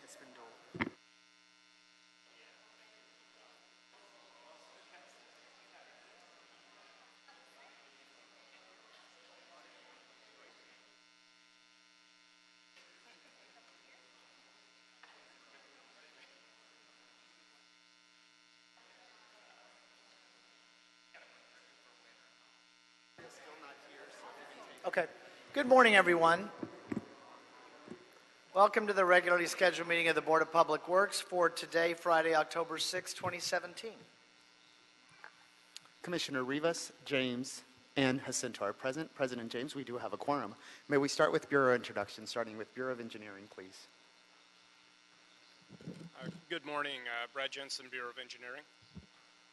has been dulled. Okay. Good morning, everyone. Welcome to the regularly scheduled meeting of the Board of Public Works for today, Friday, October 6, 2017. Commissioner Rivas, James, and Jacinto are present. President James, we do have a quorum. May we start with Bureau introductions, starting with Bureau of Engineering, please. Good morning, Brad Jensen, Bureau of Engineering.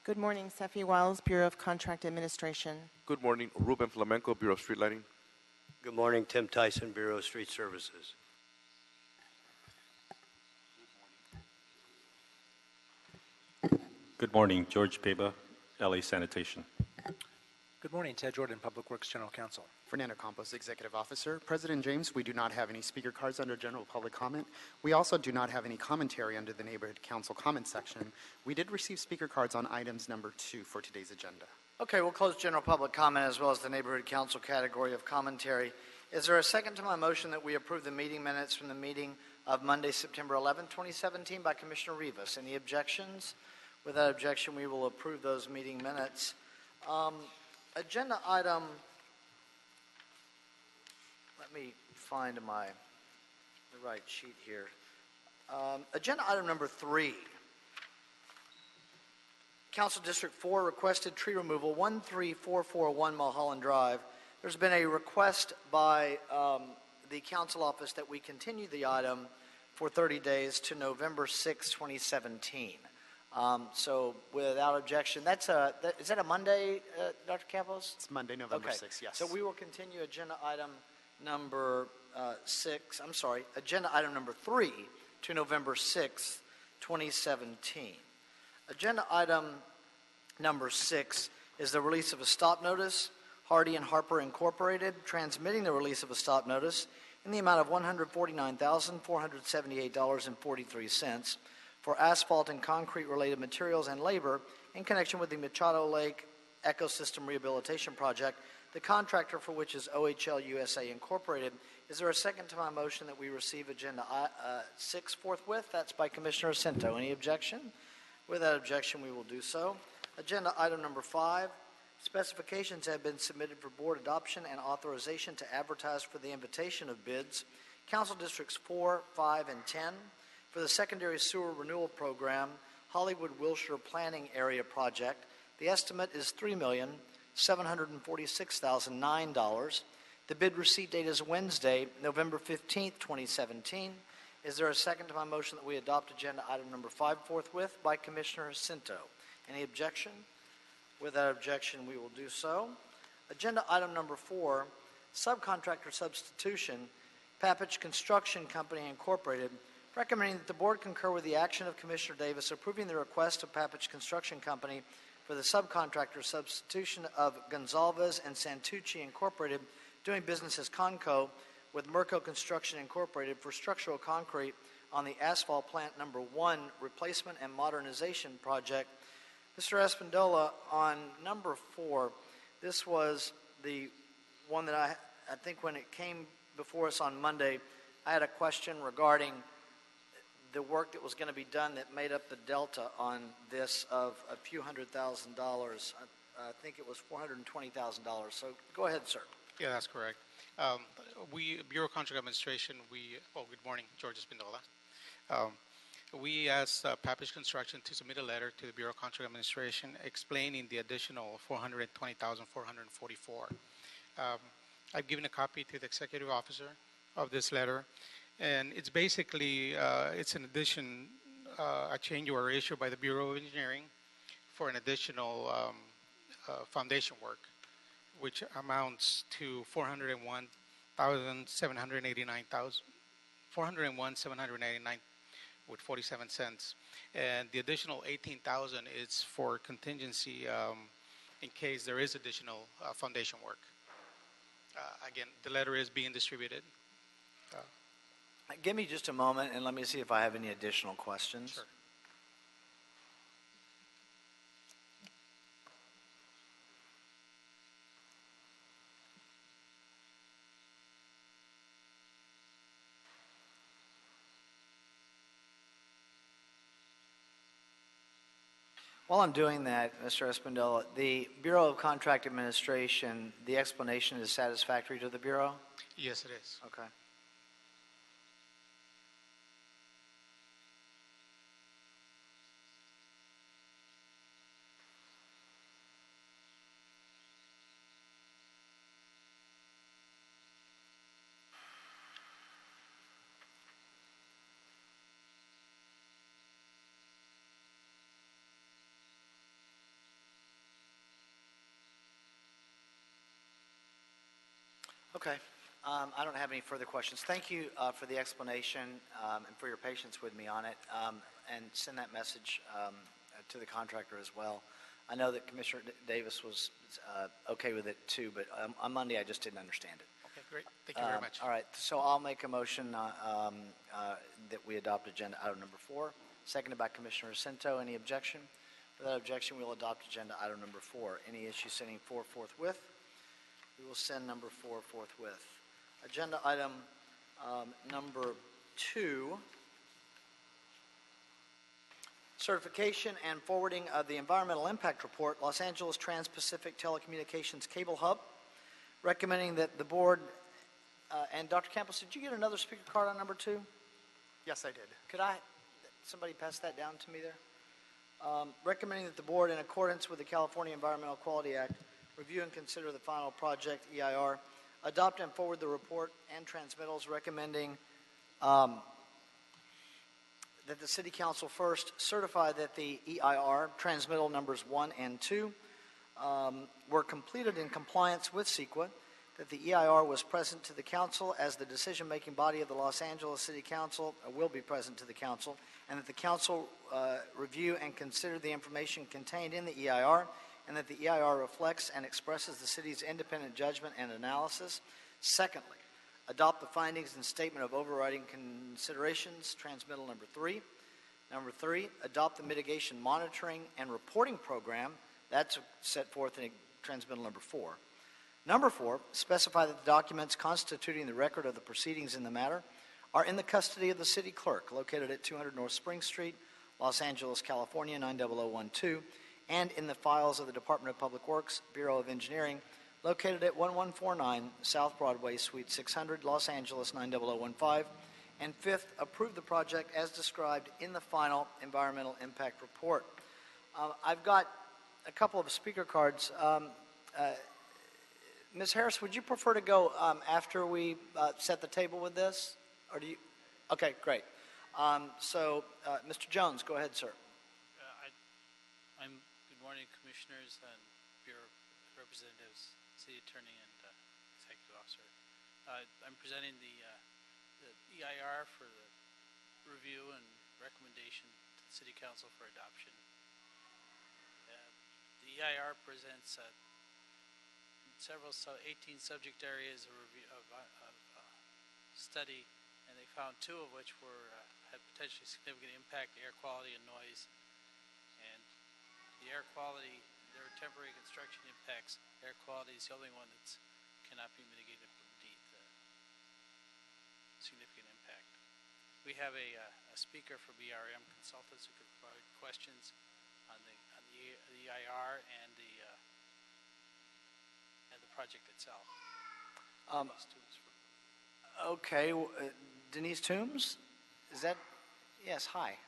Good morning, Sefi Wiles, Bureau of Contract Administration. Good morning, Ruben Flamenco, Bureau of Street Lighting. Good morning, Tim Tyson, Bureau of Street Services. Good morning, George Peba, LA Sanitation. Good morning, Ted Jordan, Public Works General Counsel. Fernando Campos, Executive Officer. President James, we do not have any speaker cards under general public comment. We also do not have any commentary under the Neighborhood Council comment section. We did receive speaker cards on items number 2 for today's agenda. Okay, we'll close general public comment as well as the Neighborhood Council category of commentary. Is there a second to my motion that we approve the meeting minutes from the meeting of Monday, September 11, 2017 by Commissioner Rivas? Any objections? Without objection, we will approve those meeting minutes. Agenda item, let me find the right sheet here. Agenda item number 3. Council District 4 requested tree removal 13441 Mulholland Drive. There's been a request by the council office that we continue the item for 30 days to November 6, 2017. So without objection, is that a Monday, Dr. Campos? It's Monday, November 6th, yes. So we will continue agenda item number agenda item number 3 to November 6th, 2017. Agenda item number 6 is the release of a stop notice. Hardy and Harper Incorporated transmitting the release of a stop notice in the amount of $149,478.43 for asphalt and concrete related materials and labor in connection with the Machado Lake Ecosystem Rehabilitation Project, the contractor for which is OHL USA Incorporated. Is there a second to my motion that we receive agenda 6 forthwith? That's by Commissioner Jacinto. Any objection? Without objection, we will do so. Agenda item number 5. Specifications have been submitted for board adoption and authorization to advertise for the invitation of bids. Council Districts 4, 5, and 10 for the Secondary Sewer Renewal Program, Hollywood-Wilshire Planning Area Project. The estimate is $3,746,009. The bid receipt date is Wednesday, November 15th, 2017. Is there a second to my motion that we adopt agenda item number 5 forthwith by Commissioner Jacinto? Any objection? Without objection, we will do so. Agenda item number 4, subcontractor substitution, Papich Construction Company Incorporated, recommending that the board concur with the action of Commissioner Davis approving the request of Papich Construction Company for the subcontractor substitution of Gonzalez and Santucci Incorporated, doing business as Conco, with Merco Construction Incorporated for structural concrete on the asphalt plant number 1 replacement and modernization project. Mr. Espindola, on number 4, this was the one that I think when it came before us on Monday, I had a question regarding the work that was going to be done that made up the delta on this of a few $100,000. I think it was $420,000. So go ahead, sir. Yeah, that's correct. Bureau of Contract Administration, good morning, George Espindola. We asked Papich Construction to submit a letter to the Bureau of Contract Administration explaining the additional $420,444. I've given a copy to the executive officer of this letter, and it's basically, it's an addition, a change order issued by the Bureau of Engineering for an additional foundation work, which amounts to $401,789 with 47 cents, and the additional 18,000 is for contingency in case there is additional foundation work. Again, the letter is being distributed. Give me just a moment and let me see if I have any additional questions. Sure. While I'm doing that, Mr. Espindola, the Bureau of Contract Administration, the explanation is satisfactory to the Bureau? Yes, it is. Okay. Okay. I don't have any further questions. Thank you for the explanation and for your patience with me on it, and send that message to the contractor as well. I know that Commissioner Davis was okay with it too, but on Monday I just didn't understand it. Okay, great. Thank you very much. All right, so I'll make a motion that we adopt agenda item number 4, seconded by Commissioner Jacinto. Any objection? Without objection, we'll adopt agenda item number 4. Any issue sending 4 forthwith? We will send number 4 forthwith. Agenda item number 2, certification and forwarding of the environmental impact report, Los Angeles Trans-Pacific Telecommunications Cable Hub, recommending that the board, and Dr. Campos, did you get another speaker card on number 2? Yes, I did. Could somebody pass that down to me there? Recommending that the board, in accordance with the California Environmental Quality Act, review and consider the final project, EIR, adopt and forward the report and transmittals, recommending that the City Council first certify that the EIR transmittal numbers 1 and 2 were completed in compliance with CEQA, that the EIR was present to the Council as the decision-making body of the Los Angeles City Council, will be present to the Council, and that the Council review and consider the information contained in the EIR, and that the EIR reflects and expresses the city's independent judgment and analysis. Secondly, adopt the findings and statement of overriding considerations, transmittal number 3. Number 3, adopt the mitigation monitoring and reporting program. That's set forth in transmittal number 4. Number 4, specify that the documents constituting the record of the proceedings in the matter are in the custody of the city clerk, located at 200 North Spring Street, Los Angeles, California, 90012, and in the files of the Department of Public Works, Bureau of Engineering, located at 1149 South Broadway, Suite 600, Los Angeles, 90015. And 5th, approve the project as described in the final environmental impact report. I've got a couple of speaker cards. Ms. Harris, would you prefer to go after we set the table with this? Or do you? Okay, great. Mr. Jones, go ahead, sir. Good morning, Commissioners and Bureau Representatives, City Attorney, and Executive Officer. I'm presenting the EIR for the review and recommendation to the City Council for adoption. The EIR presents 18 subject areas of review of study, and they found 2 of which had potentially significant impact to air quality and noise. And the air quality, there are temporary construction impacts. Air quality is the only one that cannot be mitigated from the significant impact. We have a speaker from BRM Consultants who could provide questions on the EIR and the project itself. Okay, Denise Toombs? Is that? Yes, hi.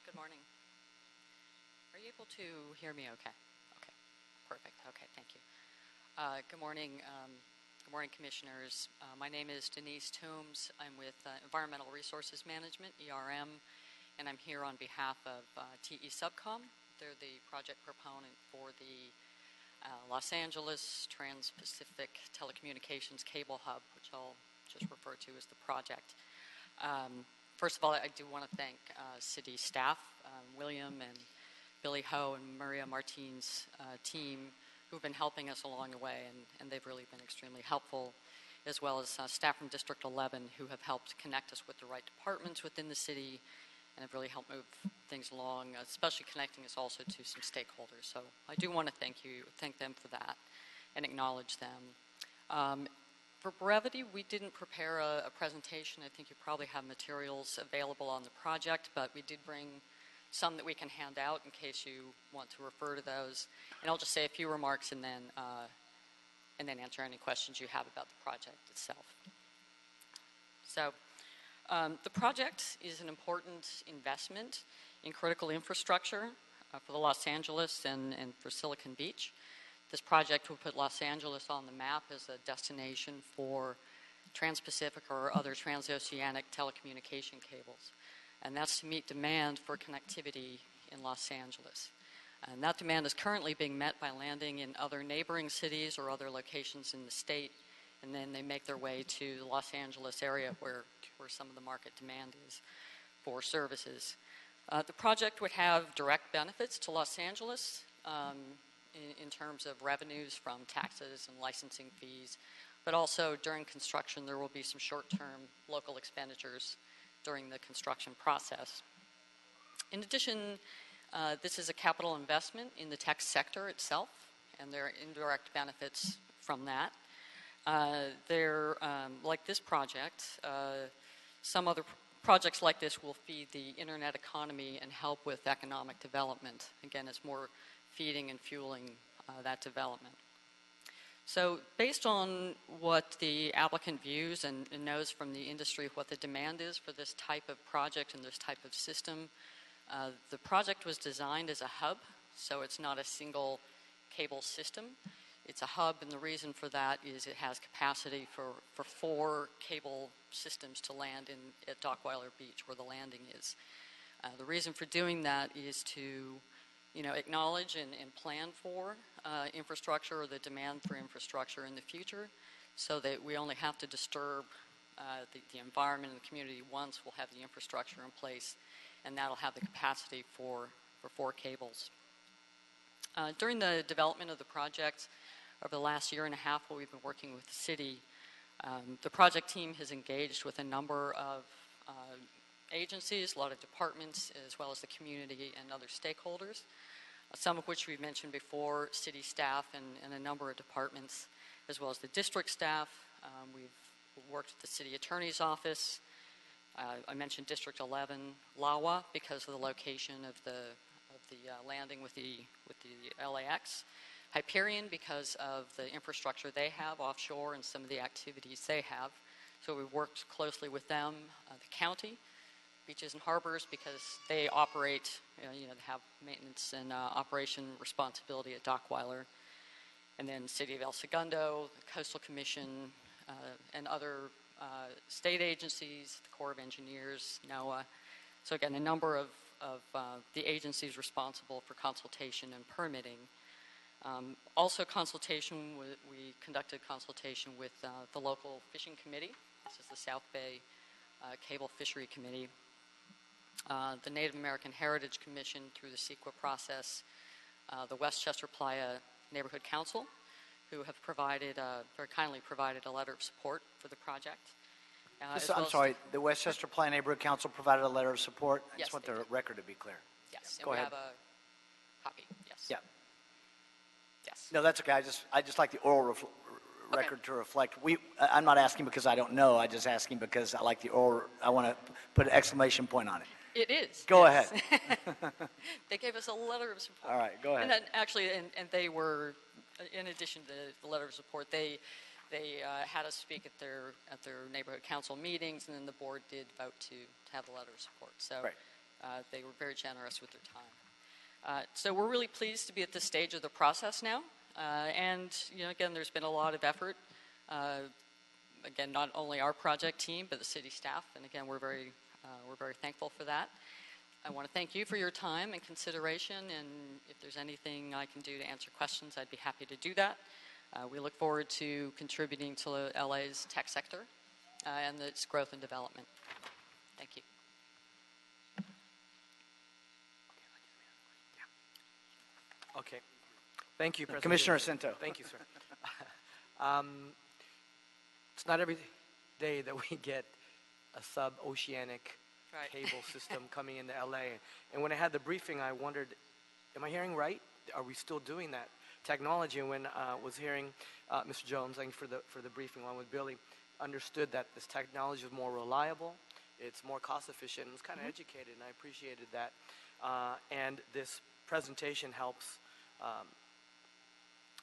Good morning. Are you able to hear me okay? Okay, perfect. Okay, thank you. Good morning. Good morning, Commissioners. My name is Denise Toombs. I'm with Environmental Resources Management, ERM, and I'm here on behalf of TE Subcom. They're the project proponent for the Los Angeles Trans-Pacific Telecommunications Cable Hub, which I'll just refer to as the project. First of all, I do want to thank city staff, William and Billy Ho and Maria Martin's team, who've been helping us along the way, and they've really been extremely helpful, as well as staff from District 11 who have helped connect us with the right departments within the city and have really helped move things along, especially connecting us also to some stakeholders. So I do want to thank them for that and acknowledge them. For brevity, we didn't prepare a presentation. I think you probably have materials available on the project, but we did bring some that we can hand out in case you want to refer to those. And I'll just say a few remarks and then answer any questions you have about the project itself. So the project is an important investment in critical infrastructure for the Los Angeles and for Silicon Beach. This project will put Los Angeles on the map as a destination for trans-Pacific or other transoceanic telecommunication cables. And that's to meet demand for connectivity in Los Angeles. And that demand is currently being met by landing in other neighboring cities or other locations in the state, and then they make their way to the Los Angeles area where some of the market demand is for services. The project would have direct benefits to Los Angeles in terms of revenues from taxes and licensing fees, but also during construction there will be some short-term local expenditures during the construction process. In addition, this is a capital investment in the tech sector itself, and there are indirect benefits from that. Like this project, some other projects like this will feed the internet economy and help with economic development. Again, it's more feeding and fueling that development. So based on what the applicant views and knows from the industry what the demand is for this type of project and this type of system, the project was designed as a hub, so it's not a single cable system. It's a hub, and the reason for that is it has capacity for 4 cable systems to land at Dockweiler Beach, where the landing is. The reason for doing that is to acknowledge and plan for infrastructure or the demand for infrastructure in the future, so that we only have to disturb the environment and the community once. We'll have the infrastructure in place, and that'll have the capacity for 4 cables. During the development of the project over the last year and a half while we've been working with the city, the project team has engaged with a number of agencies, a lot of departments, as well as the community and other stakeholders, some of which we've mentioned before, city staff and a number of departments, as well as the district staff. We've worked with the city attorney's office. I mentioned District 11, LAWA, because of the location of the landing with the LAX. Hyperion, because of the infrastructure they have offshore and some of the activities they have. So we've worked closely with them. The county, Beaches and Harbors, because they operate, they have maintenance and operation responsibility at Dockweiler. And then City of El Segundo, the Coastal Commission, and other state agencies, the Corps of Engineers, NOAA. So again, a number of the agencies responsible for consultation and permitting. Also consultation, we conducted consultation with the local fishing committee. This is the South Bay Cable Fishery Committee. The Native American Heritage Commission through the CEQA process, the Westchester Playa Neighborhood Council, who have very kindly provided a letter of support for the project. I'm sorry, the Westchester Playa Neighborhood Council provided a letter of support? I Yes, just want they the did. record to be clear. Yes, and Go we ahead. have a copy, yes. Yeah. Yes. No, that's okay. I just like the oral record to reflect. I'm not asking because I don't know. I'm just asking because I like the oral. I want to put an exclamation point on it. It is. Go yes. ahead. They gave us a letter of support. All right, go ahead. And then actually, and they were, in addition to the letter of support, they had us speak at their neighborhood council meetings, and then the board did vote to have the letter of support. So Right. They were very generous with their time. So we're really pleased to be at this stage of the process now. And again, there's been a lot of effort. Again, not only our project team, but the city staff. And again, we're very thankful for that. I want to thank you for your time and consideration. And if there's anything I can do to answer questions, I'd be happy to do that. We look forward to contributing to LA's tech sector and its growth and development. Thank you. Okay. Thank you, President. Commissioner Jacinto. Thank you, sir. It's not every day that we get a sub-oceanic Right. cable system coming into LA. And when I had the briefing, I wondered, am I hearing right? Are we still doing that technology? And when I was hearing Mr. Jones, thank you for the briefing along with Billy, understood that this technology is more reliable, it's more cost efficient, and was kind of educated, and I appreciated that. And this presentation helps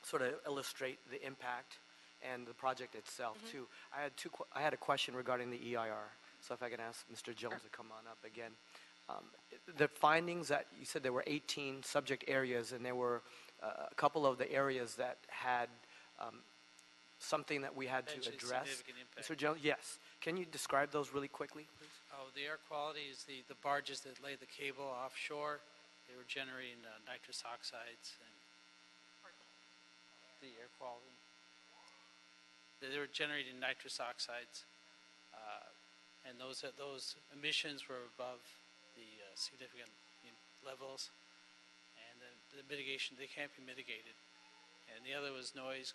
sort of illustrate the impact and the project itself too. I had a question regarding the EIR. So if I can ask Mr. Jones to come on up again. The findings that you said there were 18 subject areas, and there were a couple of the areas that had something that we had to Potentially address. significant impact. Mr. Jones, yes. Can you describe those really quickly, please? Oh, the air quality is the barges that lay the cable offshore. They were generating nitrous oxides and the air quality. They were generating nitrous oxides, and those emissions were above the significant levels. And the mitigation, they can't be mitigated. And the other was noise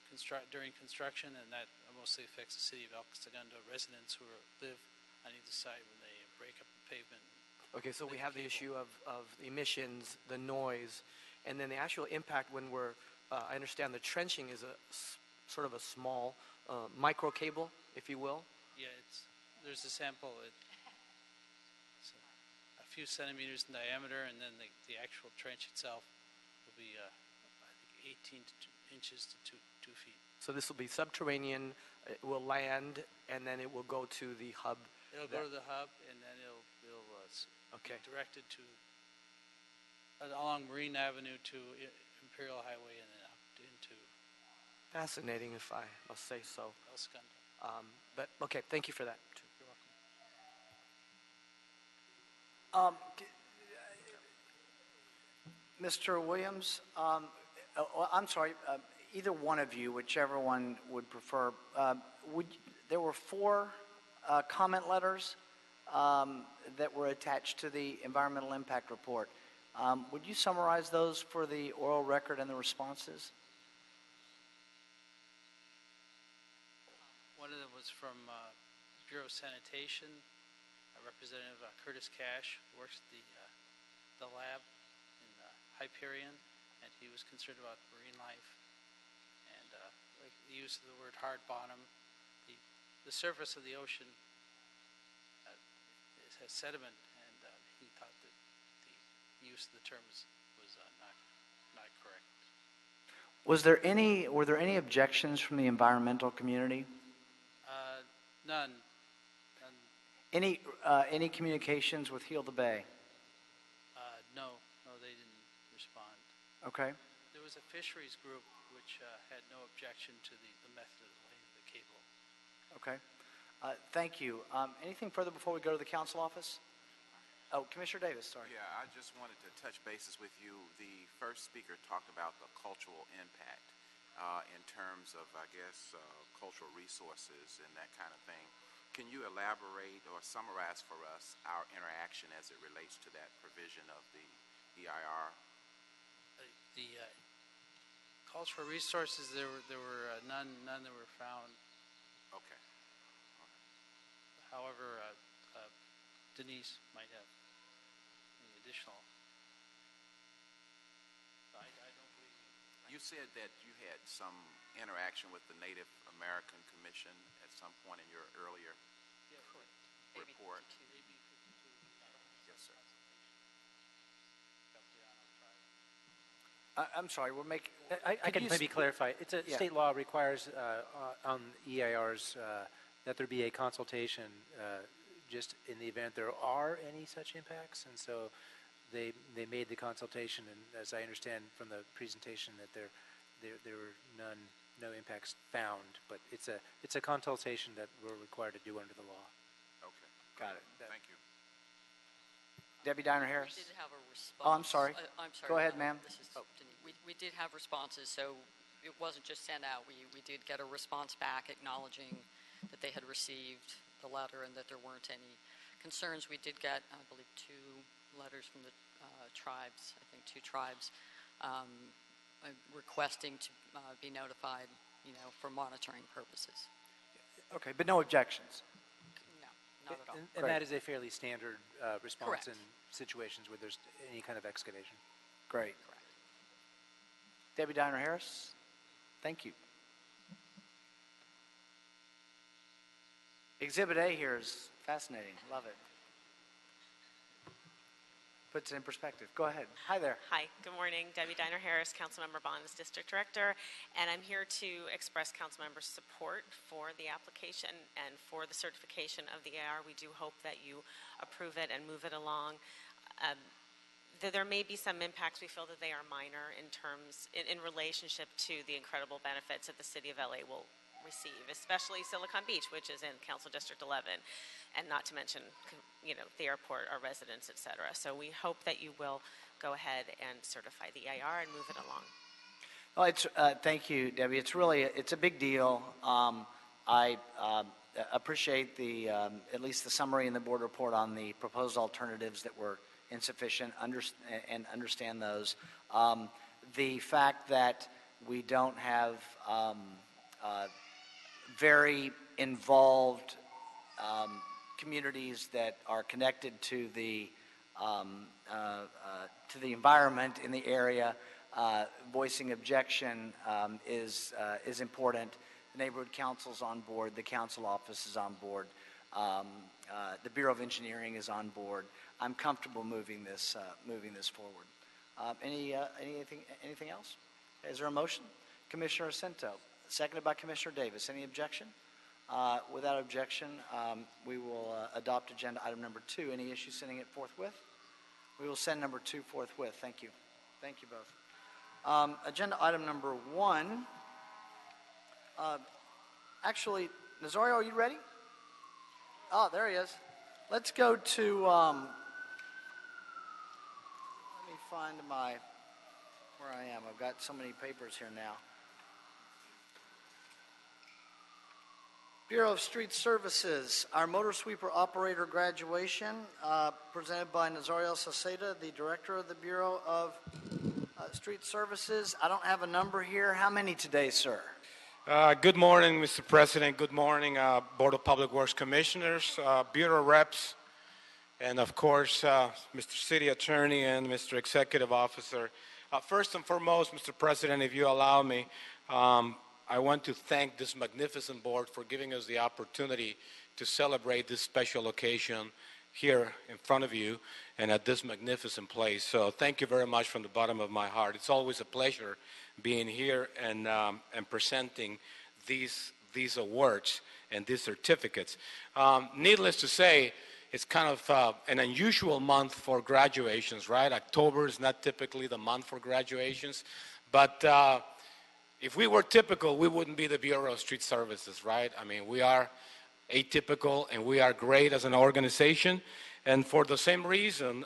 during construction, and that mostly affects the city of El Segundo residents who live on either side when they break up the pavement. Okay, so we have the issue of the emissions, the noise, and then the actual impact when we're, I understand the trenching is sort of a small micro cable, if you will. Yeah, there's a sample. It's a few centimeters in diameter, and then the actual trench itself will be, I think, 18 inches to 2 feet. So this will be subterranean, it will land, and then it will go to the hub. It'll go to the hub, and then it'll okay. be directed to along Marine Avenue to Imperial Highway, and then up into Fascinating, if I must say so. El Segundo. But okay, thank you for that. You're welcome. Mr. Williams, I'm sorry, either one of you, whichever one would prefer, there were 4 comment letters that were attached to the environmental impact report. Would you summarize those for the oral record and the responses? One of them was from Bureau of Sanitation, Representative Curtis Cash, who works at the lab in Hyperion, and he was concerned about marine life and like the use of the word hard bottom. The surface of the ocean has sediment, and he thought that the use of the term was not correct. Were there any objections from the environmental community? None. Any communications with Heal the Bay? No, they didn't respond. Okay. There was a fisheries group which had no objection to the method of laying the cable. Okay. Thank you. Anything further before we go to the council office? Oh, Commissioner Davis, sorry. Yeah, I just wanted to touch bases with you. The first speaker talked about the cultural impact in terms of, I guess, cultural resources and that kind of thing. Can you elaborate or summarize for us our interaction as it relates to that provision of the EIR? The cultural resources, there were none that were found. Okay. However, Denise might have any additional. I don't believe. You said that you had some interaction with the Native American Commission at some point in your earlier report. Yes, sir. I'm sorry, we're making... I can maybe clarify. It's a state law requires on EIRs that there be a consultation just in the event there are any such impacts, and so they made the consultation, and as I understand from the presentation that there were no impacts found, but it's a consultation that we're required to do under the law. Okay. Got it. Thank you. Debbie Diner-Harris? We did have a response. Oh, I'm sorry. I'm sorry. Go ahead, ma'am. This is Denise. We did have responses, so it wasn't just sent out. We did get a response back acknowledging that they had received the letter and that there weren't any concerns. We did get, I believe, 2 letters from the tribes, I think 2 tribes, requesting to be notified, for monitoring purposes. Okay, but no objections? No, not at all. And that is a fairly standard response Correct. in situations where there's any kind of excavation. Great. Correct. Debbie Diner Harris, thank you. Exhibit A here is fascinating. Love it. Puts it in perspective. Go ahead. Hi there. Hi, good morning. Debbie Diner Harris, Councilmember Bonds District Director, and I'm here to express Councilmember support for the application and for the certification of the AR. We do hope that you approve it and move it along. There may be some impacts. We feel that they are minor in relationship to the incredible benefits that the City of LA will receive, especially Silicon Beach, which is in Council District 11, and not to mention, the airport, our residents, et cetera. So we hope that you will go ahead and certify the AR and move it along. Well, thank you, Debbie. It's a big deal. I appreciate at least the summary in the board report on the proposed alternatives that were insufficient, and understand those. The fact that we don't have very involved communities that are connected to the environment in the area, voicing objection is important. The neighborhood council's on board. The council office is on board. The Bureau of Engineering is on board. I'm comfortable moving this forward. Anything else? Is there a motion? Commissioner Jacinto, seconded by Commissioner Davis. Any objection? Without objection, we will adopt agenda item number 2. Any issues sending it forthwith? We will send number 2 forthwith. Thank you. Thank you both. Agenda item number 1. Actually, Nazario, are you ready? Oh, there he is. Let's go to, let me find where I am. I've got so many papers here now. Bureau of Street Services, our motor sweeper operator graduation, presented by Nazario Saceda, the director of the Bureau of Street Services. I don't have a number here. How many today, sir? Good morning, Mr. President. Good morning, Board of Public Works Commissioners, Bureau reps, and of course, Mr. City Attorney and Mr. Executive Officer. First and foremost, Mr. President, if you allow me, I want to thank this magnificent board for giving us the opportunity to celebrate this special occasion here in front of you and at this magnificent place. So thank you very much from the bottom of my heart. It's always a pleasure being here and presenting these awards and these certificates. Needless to say, it's kind of an unusual month for graduations, right? October is not typically the month for graduations, but if we were typical, we wouldn't be the Bureau of Street Services, right? I mean, we are atypical and we are great as an organization, and for the same reason,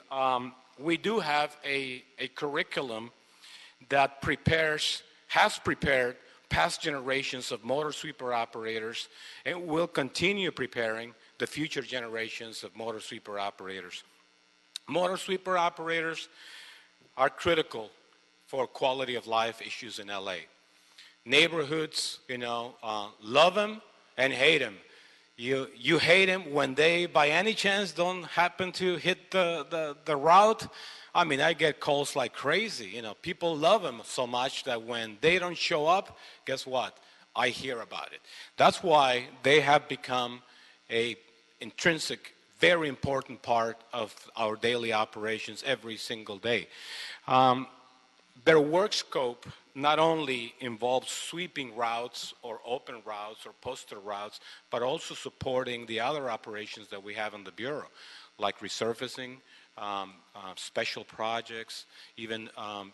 we do have a curriculum that has prepared past generations of motor sweeper operators and will continue preparing the future generations of motor sweeper operators. Motor sweeper operators are critical for quality of life issues in LA. Neighborhoods, love them and hate them. You hate them when they, by any chance, don't happen to hit the route. I mean, I get calls like crazy. People love them so much that when they don't show up, guess what? I hear about it. That's why they have become a intrinsic, very important part of our daily operations every single day. Their work scope not only involves sweeping routes or open routes or posted routes, but also supporting the other operations that we have in the Bureau, like resurfacing, special projects, even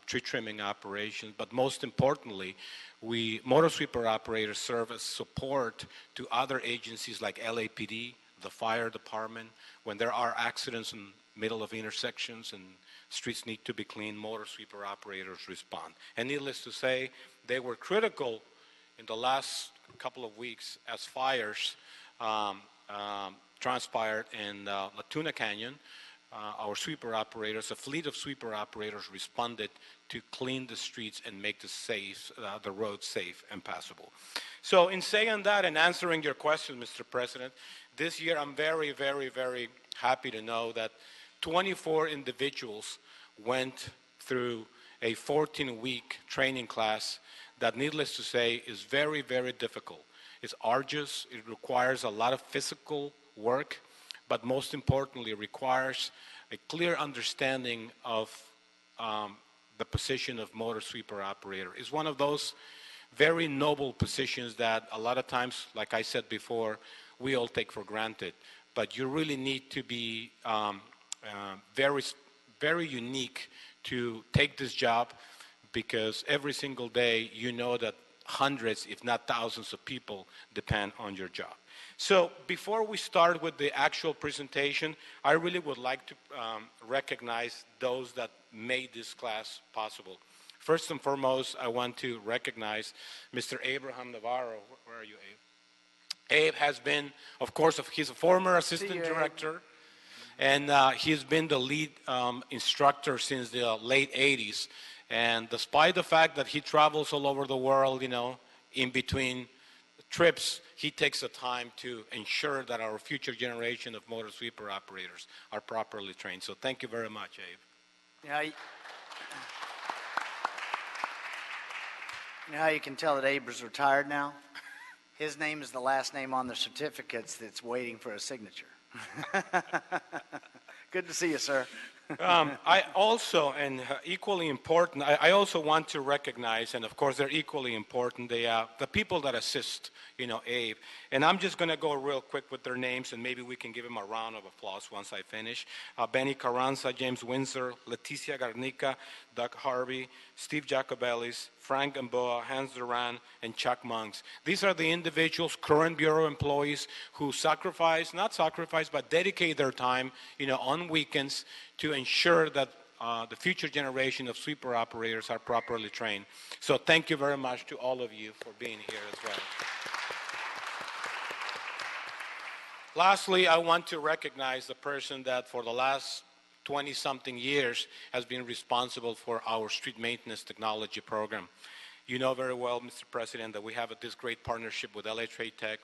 tree trimming operations. But most importantly, motor sweeper operators serve as support to other agencies like LAPD, the fire department. When there are accidents in middle of intersections and streets need to be cleaned, motor sweeper operators respond. And needless to say, they were critical in the last couple of weeks as fires transpired in La Tuna Canyon, our sweeper operators, a fleet of sweeper operators responded to clean the streets and make the roads safe and passable. So in saying that and answering your question, Mr. President, this year I'm very, very, very happy to know that 24 individuals went through a 14-week training class that, needless to say, is very, very difficult. It's arduous, it requires a lot of physical work, but most importantly, requires a clear understanding of the position of motor sweeper operator. It's one of those very noble positions that a lot of times, like I said before, we all take for granted. But you really need to be very, very unique to take this job, because every single day you know that hundreds, if not thousands of people depend on your job. So before we start with the actual presentation, I really would like to recognize those that made this class possible. First and foremost, I want to recognize Mr. Abraham Navarro. Where are you, Abe? Abe has been, of course, he's a former assistant director, and he's been the lead instructor since the late 80s. And despite the fact that he travels all over the world, you know, in between trips, he takes the time to ensure that our future generation of motor sweeper operators are properly trained. So thank you very much, Abe. Yeah, you know how you can tell that Abe is retired now? His name is the last name on the certificates that's waiting for a signature. Good to see you, sir. I also, and equally important, I also want to recognize, and of course they're equally important, the people that assist, you know, Abe. And I'm just going to go real quick with their names, and maybe we can give them a round of applause once I finish. Benny Carranza, James Windsor, Leticia Garnica, Doug Harvey, Steve Jacobellis, Frank Gamboa, Hans Duran, and Chuck Monks. These are the individuals, current Bureau employees, who but dedicate their time, you know, on weekends to ensure that the future generation of sweeper operators are properly trained. So thank you very much to all of you for being here as well. Lastly, I want to recognize the person that for the last 20-something years has been responsible for our street maintenance technology program. You know very well, Mr. President, that we have this great partnership with LA Trade Tech,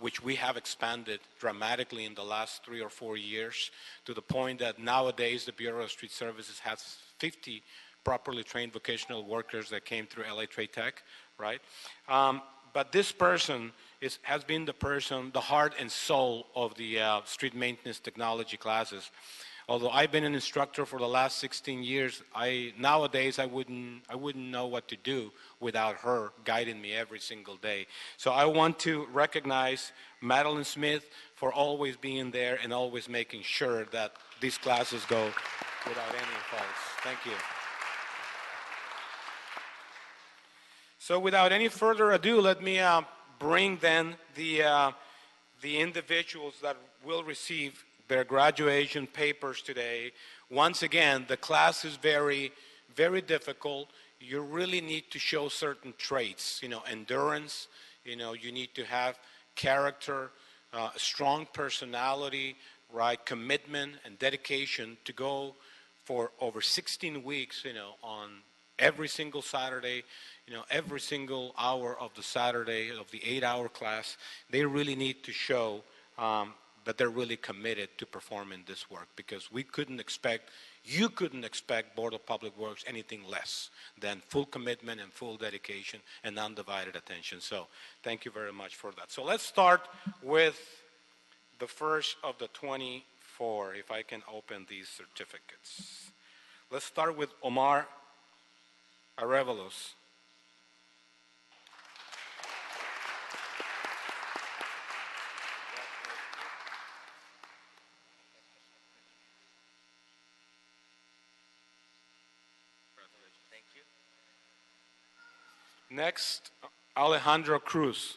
which we have expanded dramatically in the last 3 or 4 years, to the point that nowadays the Bureau of Street Services has 50 properly trained vocational workers that came through LA Trade Tech, right? But this person has been the heart and soul of the street maintenance technology classes. Although I've been an instructor for the last 16 years, nowadays I wouldn't know what to do without her guiding me every single day. So I want to recognize Madeline Smith for always being there and always making sure that these classes go without any faults. Thank you. So without any further ado, let me bring then the individuals that will receive their graduation papers today. Once again, the class is very, very difficult. You really need to show certain traits, you know, endurance, you know, you need to have character, strong personality, right, commitment and dedication to go for over 16 weeks, you know, on every single Saturday, you know, every single hour of the Saturday of the 8-hour class. They really need to show that they're really committed to performing this work, because you couldn't expect Board of Public Works anything less than full commitment and full dedication and undivided attention. So thank you very much for that. So let's start with the first of the 24, if I can open these certificates. Let's start with Omar Arevalos. Next, Alejandro Cruz.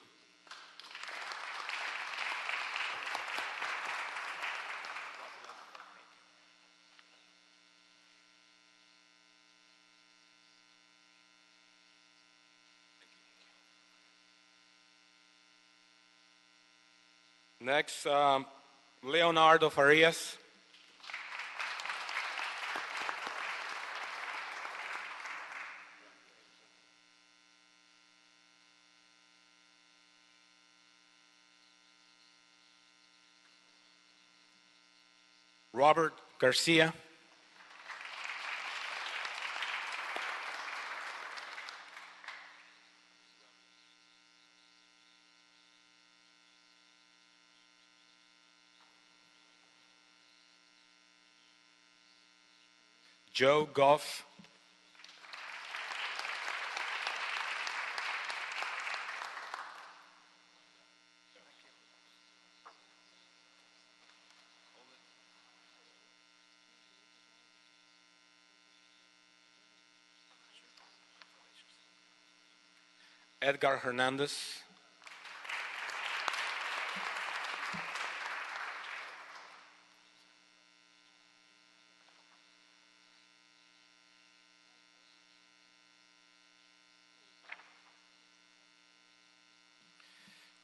Next, Leonardo Farias. Robert Garcia. Joe Goff. Edgar Hernandez.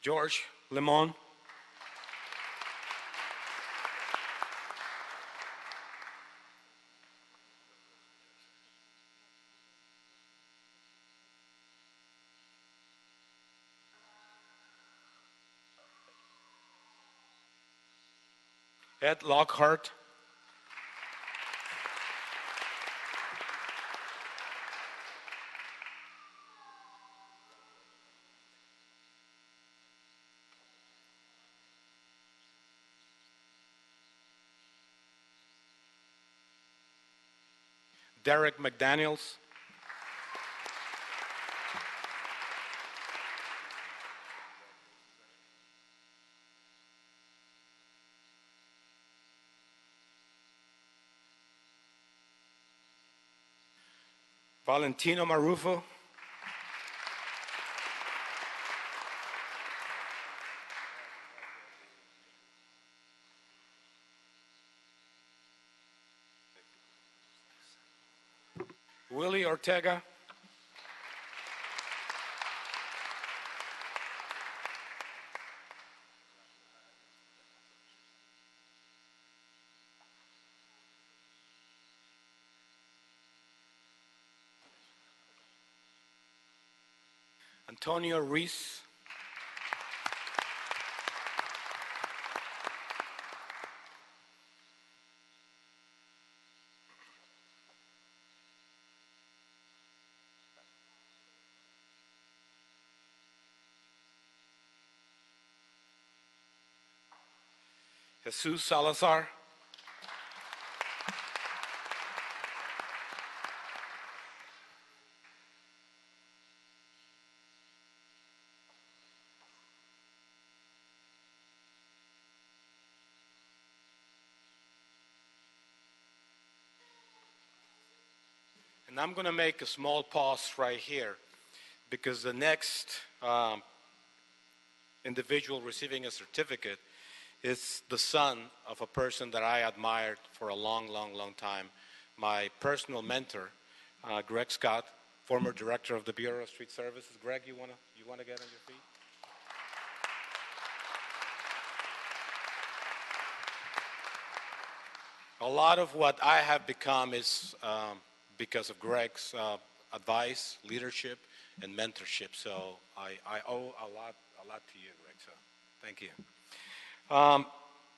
George Limon. Ed Lockhart. Derek McDaniels. Valentino Marufo. Willie Ortega. Antonio Reese. Jesus Salazar. And I'm going to make a small pause right here because the next individual receiving a certificate is the son of a person that I admired for a long, long, long time, my personal mentor, Greg Scott, former director of the Bureau of Street Services. Greg, you want to get on your feet? A lot of what I have become is because of Greg's advice, leadership, and mentorship. So I owe a lot to you, Greg. So thank you.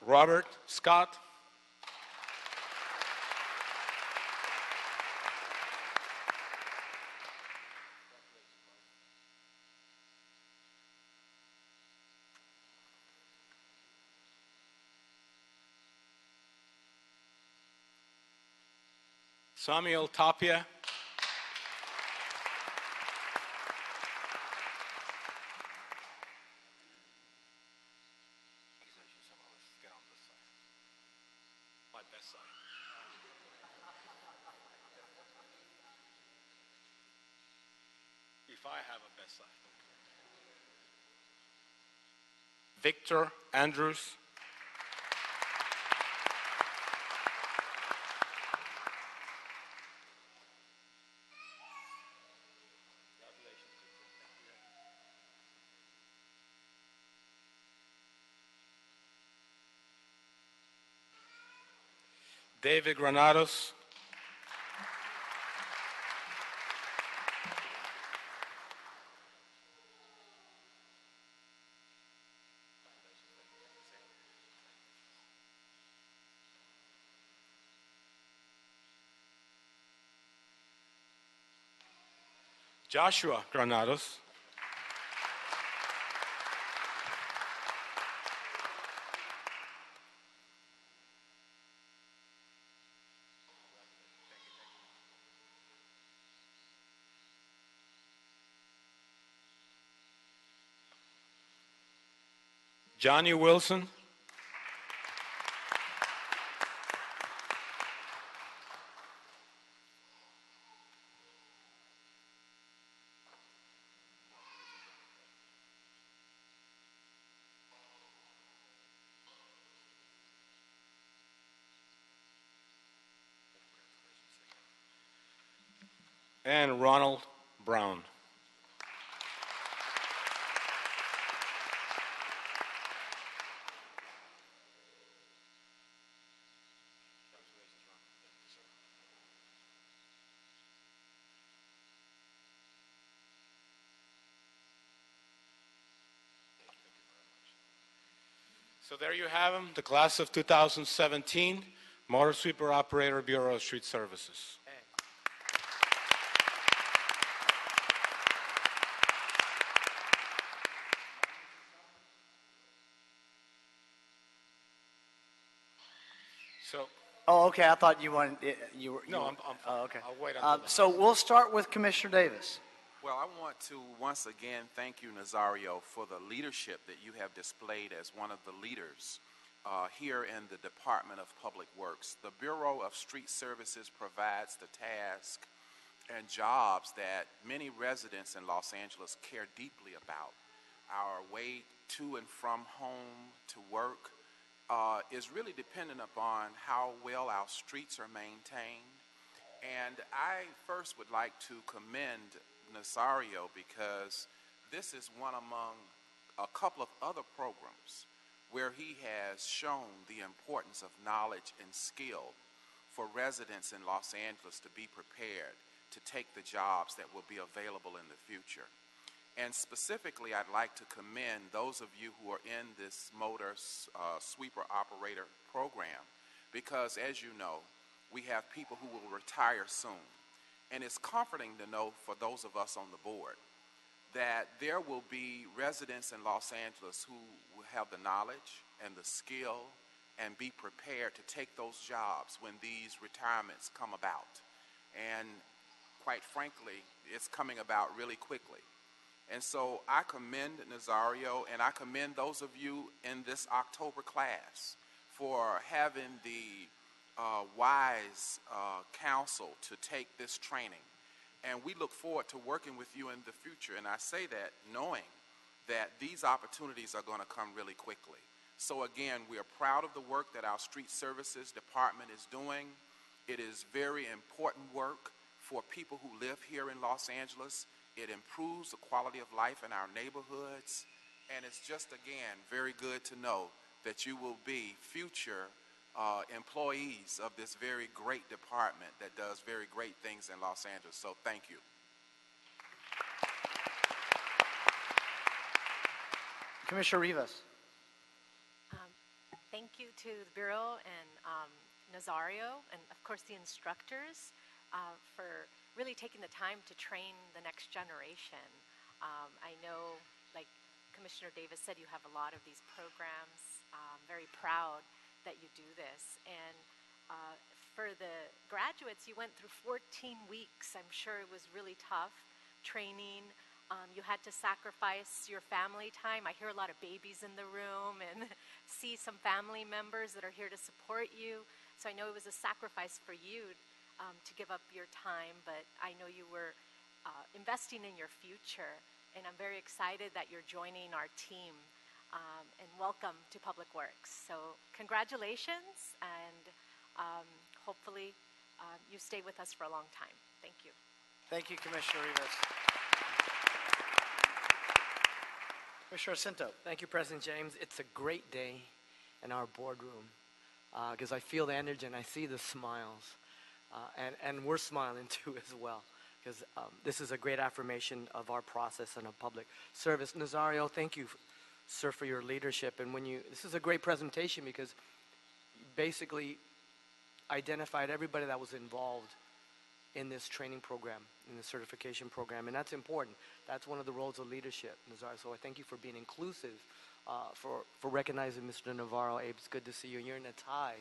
Robert Scott. Samuel Tapia. My best side. If I have a best side. Victor Andrews. David Granados. Joshua Granados. Johnny Wilson. And Ronald Brown. So there you have them, the class of 2017, Motor Sweeper Operator, Bureau of Street Services. So, Oh, okay. I thought you wanted, you were. no, were- I'm fine. Oh, okay. I'll wait until So we'll start with Commissioner Davis. Well, I want to once again thank you, Nazario, for the leadership that you have displayed as one of the leaders here in the Department of Public Works. The Bureau of Street Services provides the task and jobs that many residents in Los Angeles care deeply about. Our way to and from home to work is really dependent upon how well our streets are maintained. And I first would like to commend Nazario because this is one among a couple of other programs where he has shown the importance of knowledge and skill for residents in Los Angeles to be prepared to take the jobs that will be available in the future. And specifically, I'd like to commend those of you who are in this motor sweeper operator program because, as you know, we have people who will retire soon. And it's comforting to know for those of us on the board that there will be residents in Los Angeles who will have the knowledge and the skill and be prepared to take those jobs when these retirements come about. And quite frankly, it's coming about really quickly. And so I commend Nazario and I commend those of you in this October class for having the wise counsel to take this training. And we look forward to working with you in the future. And I say that knowing that these opportunities are going to come really quickly. So again, we are proud of the work that our Street Services Department is doing. It is very important work for people who live here in Los Angeles. It improves the quality of life in our neighborhoods. And it's just, again, very good to know that you will be future employees of this very great department that does very great things in Los Angeles. So thank you. Commissioner Rivas. Thank you to the Bureau and Nazario and, of course, the instructors for really taking the time to train the next generation. I know, like Commissioner Davis said, you have a lot of these programs. I'm very proud that you do this. And for the graduates, you went through 14 weeks. I'm sure it was really tough training. You had to sacrifice your family time. I hear a lot of babies in the room and see some family members that are here to support you. So I know it was a sacrifice for you to give up your time, but I know you were investing in your future. And I'm very excited that you're joining our team. And welcome to Public Works. So congratulations, and hopefully you stay with us for a long time. Thank you. Thank you, Commissioner Rivas. Commissioner Jacinto. Thank you, President James. It's a great day in our boardroom because I feel the energy and I see the smiles. And we're smiling too as well because this is a great affirmation of our process and of public service. Nazario, thank you, sir, for your leadership. And this is a great presentation because you basically identified everybody that was involved in this training program, in the certification program, and that's important. That's one of the roles of leadership, Nazario. So I thank you for being inclusive, for recognizing Mr. Navarro. Abe, it's good to see you. You're in a tie.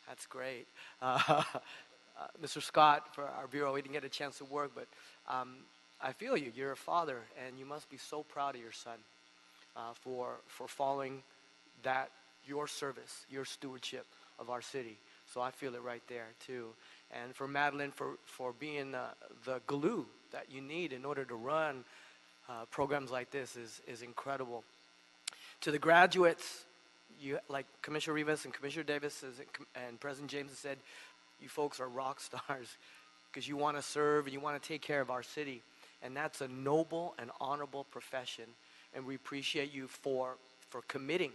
That's great. Mr. Scott, for our bureau, we didn't get a chance to work, but I feel you. You're a father, and you must be so proud of your son for following that, your service, your stewardship of our city. So I feel it right there, too. And for Madeline, for being the glue that you need in order to run programs like this is incredible. To the graduates, you, like Commissioner Rivas and Commissioner Davis and President James has said, you folks are rock stars because you want to serve and you want to take care of our city. And that's a noble and honorable profession. And we appreciate you for committing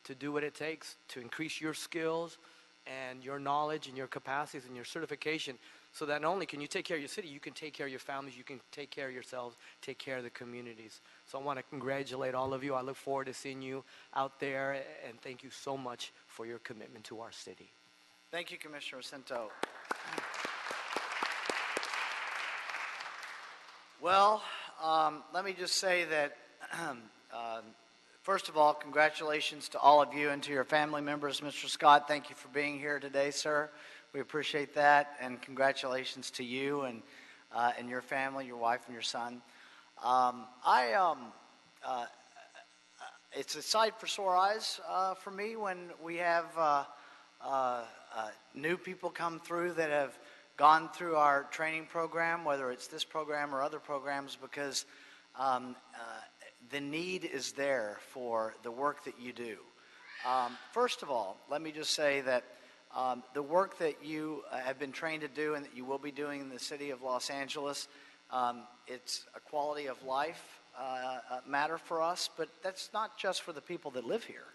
to do what it takes to increase your skills and your knowledge and your capacities and your certification, so that not only can you take care of your city, you can take care of your families, you can take care of yourselves, take care of the communities. So I want to congratulate all of you. I look forward to seeing you out there, and thank you so much for your commitment to our city. Thank you, Commissioner Jacinto. Well, let me just say that first of all, congratulations to all of you and to your family members. Mr. Scott, thank you for being here today, sir. We appreciate that, and congratulations to you and your family, your wife and your son. It's a sight for sore eyes for me when we have new people come through that have gone through our training program, whether it's this program or other programs, because the need is there for the work that you do. First of all, let me just say that the work that you have been trained to do and that you will be doing in the city of Los Angeles, it's a quality of life matter for us, but that's not just for the people that live here.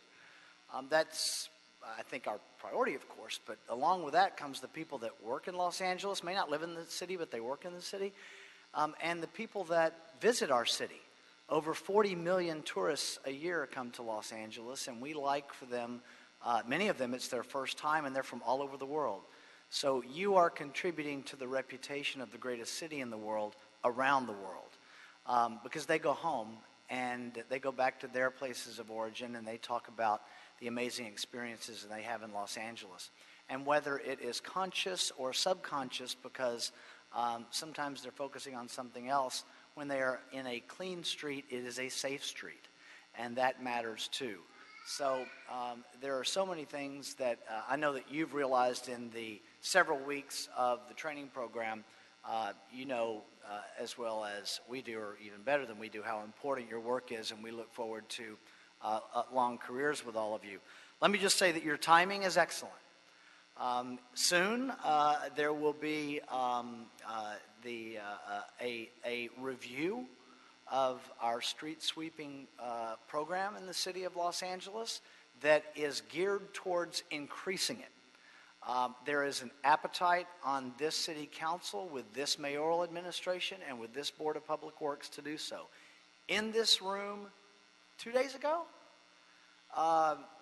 That's, I think, our priority, of course, but along with that comes the people that work in Los Angeles, may not live in the city, but they work in the city, and the people that visit our city. Over 40 million tourists a year come to Los Angeles, and we like for them, many of them, it's their first time, and they're from all over the world. So you are contributing to the reputation of the greatest city in the world around the world, because they go home and they go back to their places of origin and they talk about the amazing experiences that they have in Los Angeles. And whether it is conscious or subconscious, because sometimes they're focusing on something else, when they are in a clean street, it is a safe street, and that matters too. So there are so many things that I know that you've realized in the several weeks of the training program. You know as well as we do, or even better than we do, how important your work is, and we look forward to long careers with all of you. Let me just say that your timing is excellent. Soon there will be a review of our street sweeping program in the city of Los Angeles that is geared towards increasing it. There is an appetite on this city council with this mayoral administration and with this Board of Public Works to do so. In this room 2 days ago,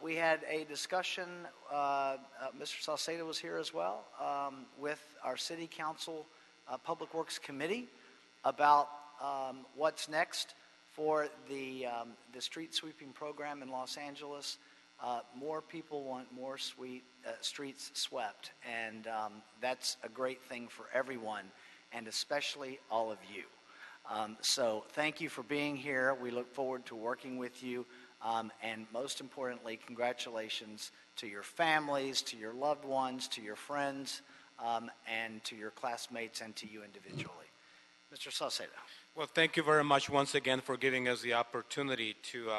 we had a discussion, Mr. Salcedo was here as well, with our City Council Public Works Committee about what's next for the street sweeping program in Los Angeles. More people want more streets swept, and that's a great thing for everyone, and especially all of you. So thank you for being here. We look forward to working with you. And most importantly, congratulations to your families, to your loved ones, to your friends, and to your classmates, and to you individually. Mr. Salcedo. Well, thank you very much once again for giving us the opportunity to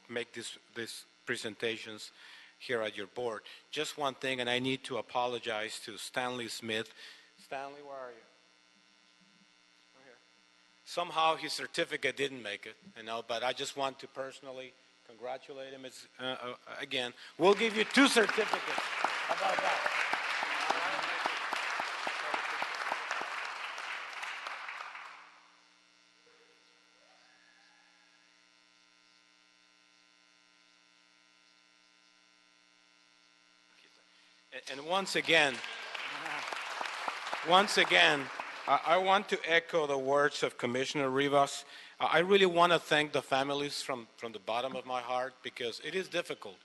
make these presentations here at your board. Just one thing, and I need to apologize to Stanley Smith. Stanley, where are you? We're here. Somehow his certificate didn't make it, but I just want to personally congratulate him. It's, again, we'll give you 2 certificates. How about that? And once again, I want to echo the words of Commissioner Rivas. I really want to thank the families from the bottom of my heart because it is difficult.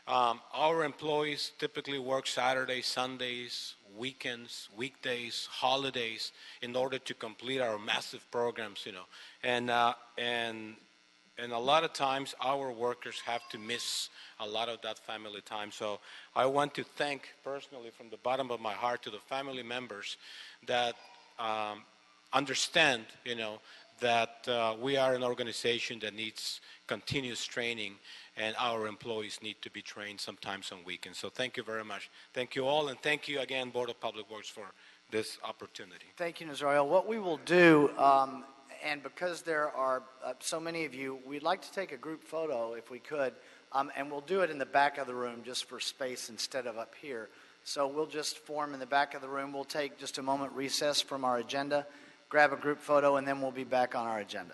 Our employees typically work Saturdays, Sundays, weekends, weekdays, holidays in order to complete our massive programs, and a lot of times our workers have to miss a lot of that family time. So I want to thank personally from the bottom of my heart to the family members that understand, that we are an organization that needs continuous training and our employees need to be trained sometimes on weekends. So thank you very much. Thank you all, and thank you again, Board of Public Works, for this opportunity. Thank you, Nazario. What we will do, and because there are so many of you, we'd like to take a group photo if we could, and we'll do it in the back of the room just for space instead of up here. So we'll just form in the back of the room. We'll take just a moment recess from our agenda, grab a group photo, and then we'll be back on our agenda.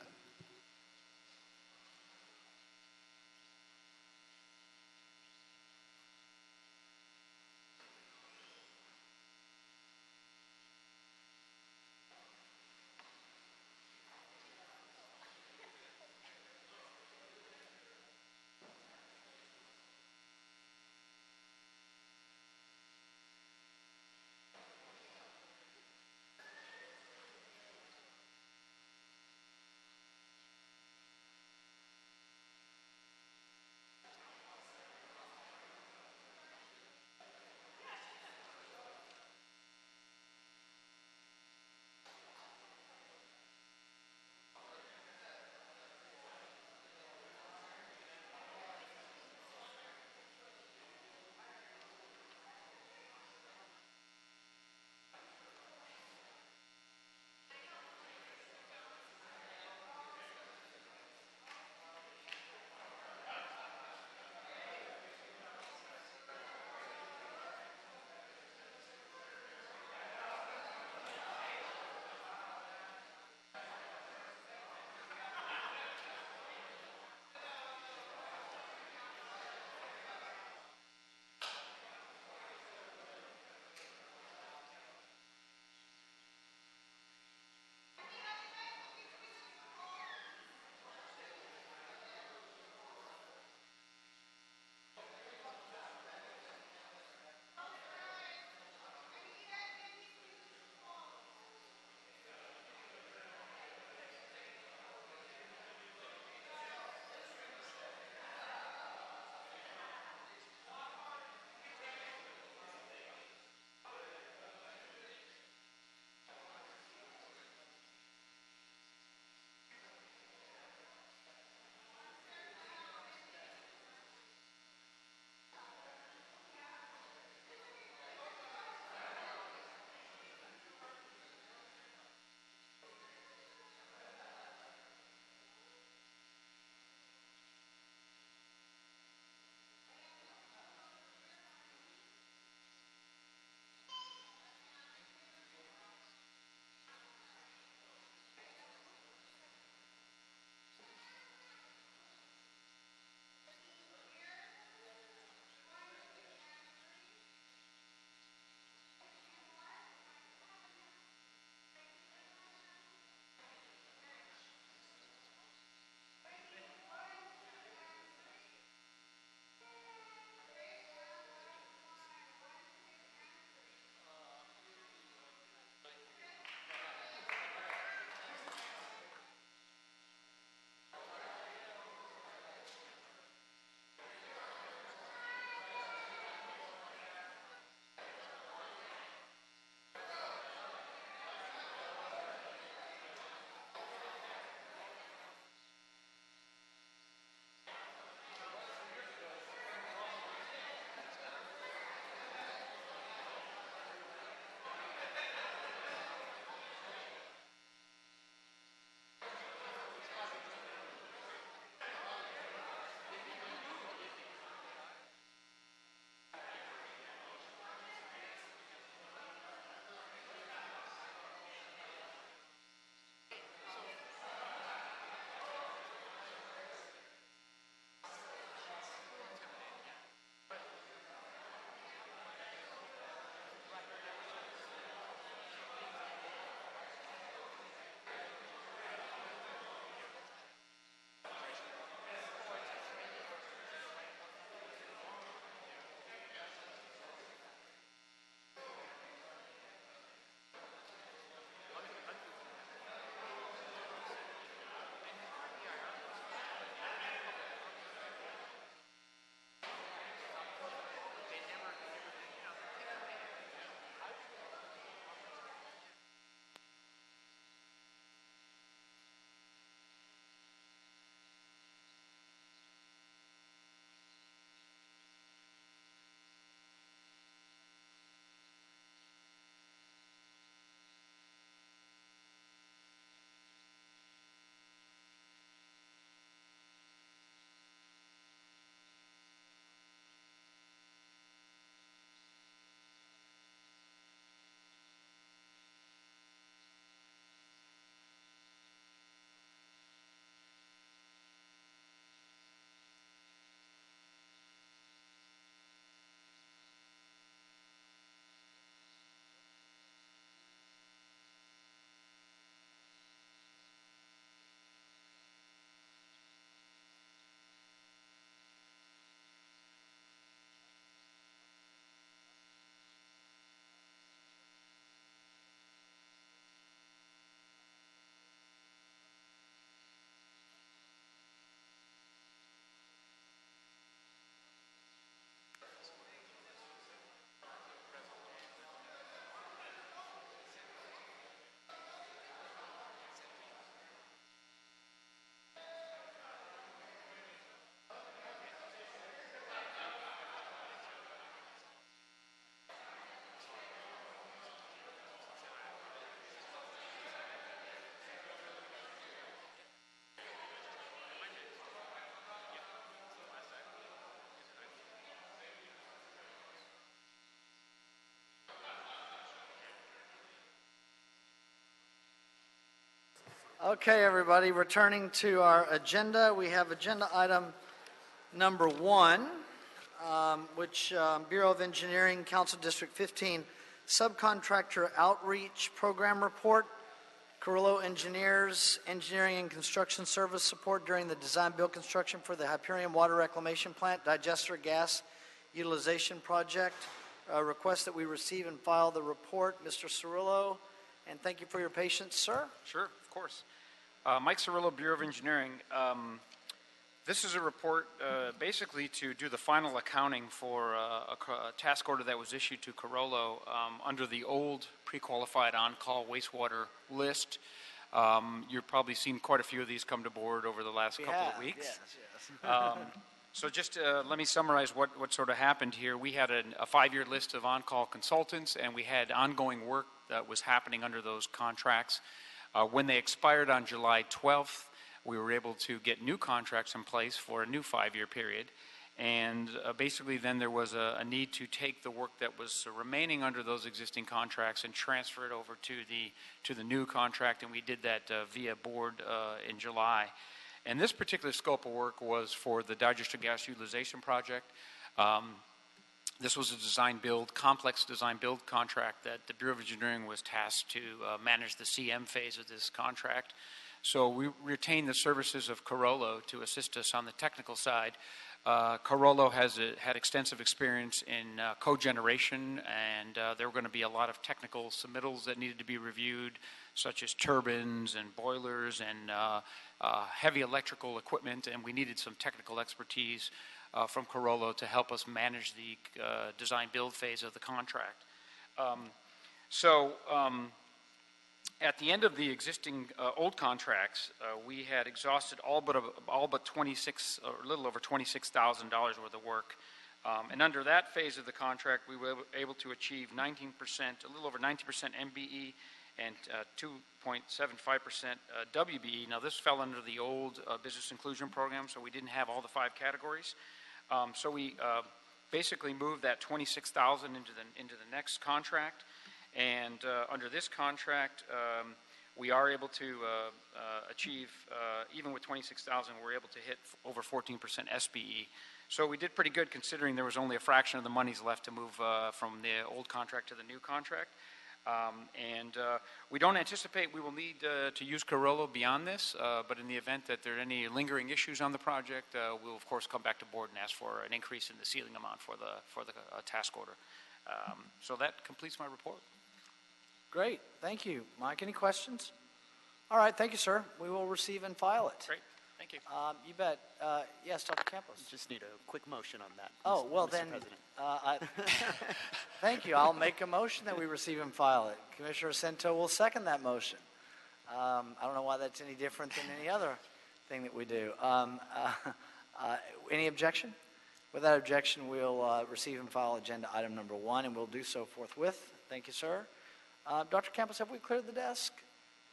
Okay, everybody, returning to our agenda, we have agenda item number 1, which Bureau of Engineering, Council District 15, Subcontractor Outreach Program Report, Carrillo Engineers, Engineering and Construction Service Support during the design build construction for the Hyperion Water Reclamation Plant Digester Gas Utilization Project. Request that we receive and file the report. Mr. Cirillo, and thank you for your patience, sir. Sure, of course. Mike Cirillo, Bureau of Engineering. This is a report basically to do the final accounting for a task order that was issued to Carrillo under the old pre-qualified on-call wastewater list. You've probably seen quite a few of these come to board over the last couple of weeks. Yes. So just let me summarize what sort of happened here. We had a 5-year list of on-call consultants, and we had ongoing work that was happening under those contracts. When they expired on July 12th, we were able to get new contracts in place for a new 5-year period. And basically then there was a need to take the work that was remaining under those existing contracts and transfer it over to the new contract, and we did that via board in July. And this particular scope of work was for the digester gas utilization project. This was a complex design-build contract that the Bureau of Engineering was tasked to manage the CM phase of this contract. So we retained the services of Carrillo to assist us on the technical side. Carrillo had extensive experience in cogeneration, and there were going to be a lot of technical submittals that needed to be reviewed, such as turbines and boilers and heavy electrical equipment, and we needed some technical expertise from Carrillo to help us manage the design-build phase of the contract. At the end of the existing old contracts, we had exhausted all but 26, or a little over $26,000 worth of work. And under that phase of the contract, we were able to achieve 19%, a little over 90% MBE and 2.75% WBE. Now, this fell under the old business inclusion program, so we didn't have all the 5 categories. So we basically moved that 26,000 into the next contract. And under this contract, we are able to achieve, even with 26,000, we're able to hit over 14% SBE. So we did pretty good considering there was only a fraction of the monies left to move from the old contract to the new contract. And we don't anticipate we will need to use Carrillo beyond this, but in the event that there are any lingering issues on the project, we'll of course come back to board and ask for an increase in the ceiling amount for the task order. So that completes my report. Great. Thank you. Mike, any questions? All right. Thank you, sir. We will receive and file it. Great. Thank you. You bet. Yes, Dr. Campos. Just need a quick motion on that. Oh, well Mr. then, President. thank you. I'll make a motion that we receive and file it. Commissioner Cento will second that motion. I don't know why that's any different than any other thing that we do. Any objection? Without objection, we'll receive and file agenda item number 1, and we'll do so forthwith. Thank you, sir. Dr. Campos, have we cleared the desk?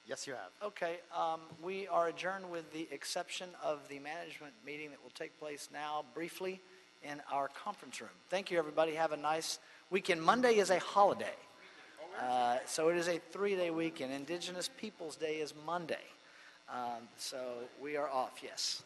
Yes, you have. Okay. We are adjourned with the exception of the management meeting that will take place now briefly in our conference room. Thank you, everybody. Have a nice weekend. Monday is a holiday. So it is a 3-day weekend. Indigenous Peoples Day is Monday. So we are off, yes.